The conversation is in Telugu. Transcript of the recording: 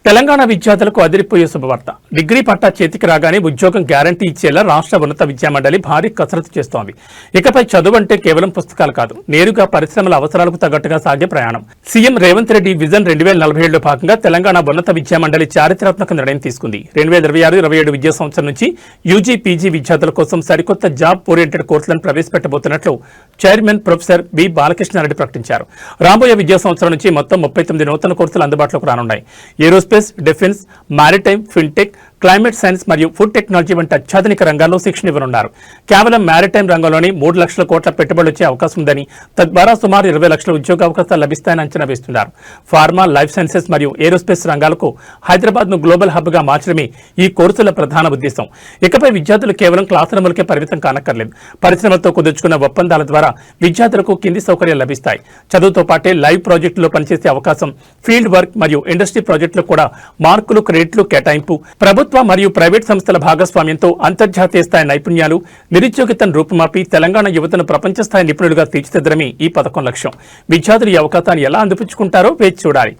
తెలంగాణ విద్యార్థులకు అదిరిపోయే శుభవార్త. డిగ్రీ పట్టా చేతికి రాగానే ఉద్యోగం గ్యారంటీ ఇచ్చేలా రాష్ట్ర ఉన్నత విద్యామండలి భారీ కసరత్తు చేస్తోంది. ఇకపై చదువు అంటే కేవలం పుస్తకాలు కాదు, నేరుగా పరిశ్రమల అవసరాలకు తగ్గట్టుగా సాగే ప్రయాణం. సీఎం రేవంత్ రెడ్డి విజన్ 2047లో భాగంగా తెలంగాణ ఉన్నత విద్యామండలి చారిత్రాత్మక నిర్ణయం తీసుకుంది. 2026-27 విద్యా సంవత్సరం నుంచి యూజీ, పీజీ విద్యార్థుల కోసం సరికొత్త జాబ్ ఓరియంటెడ్ కోర్సులను ప్రవేశపెట్టబోతున్నట్లు చైర్మన్ ప్రొఫెసర్ బి బాలకృష్ణారెడ్డి ప్రకటించారు. రాబోయే విద్యా సంవత్సరం నుంచి మొత్తం 39 నూతన కోర్సులు అందుబాటులోకి రానున్నాయి. Aerospace, defence, maritime, fintech, climate science మరియు ఫుడ్ టెక్నాలజీ వంటి అత్యాధునిక రంగాల్లో శిక్షణ ఇవ్వనున్నారు. కేవలం మారిటైమ్ రంగంలోని 3 లక్షల కోట్ల పెట్టుబడులు వచ్చే అవకాశం ఉందని, తద్వారా సుమారు 20 లక్షల ఉద్యోగ అవకాశాలు లభిస్తాయని అంచనా వేస్తున్నారు. ఫార్మా, లైఫ్ సైన్సెస్ మరియు ఏరోస్పేస్ రంగాలకు హైదరాబాద్ను గ్లోబల్ హబ్గా మార్చడమే ఈ కోర్సుల ప్రధాన ఉద్దేశం. ఇకపై విద్యార్థులు కేవలం క్లాస్ రూములకే పరిమితం కానక్కర్లేదు. పరిశ్రమలతో కుదుర్చుకున్న ఒప్పందాల ద్వారా విద్యార్థులకు కింది సౌకర్యాలు లభిస్తాయి. చదువుతో పాటే లైవ్ ప్రాజెక్టులో పనిచేసే అవకాశం, ఫీల్డ్ వర్క్ మరియు ఇండస్ట్రీ ప్రాజెక్టులు కూడా మార్కులు, క్రెడిట్లు కేటాయింపు, ప్రభుత్వ మరియు ప్రైవేట్ సంస్థల భాగస్వామ్యంతో అంతర్జాతీయ స్థాయి నైపుణ్యాలు, నిరుద్యోగితను రూపుమాపి తెలంగాణ యువతను ప్రపంచ స్థాయి నిపుణులుగా తీర్చిదిద్దడమే ఈ పథకం లక్ష్యం. విద్యార్థులు ఈ అవకాశాన్ని ఎలా అందిపుచ్చుకుంటారో వేచి చూడాలి.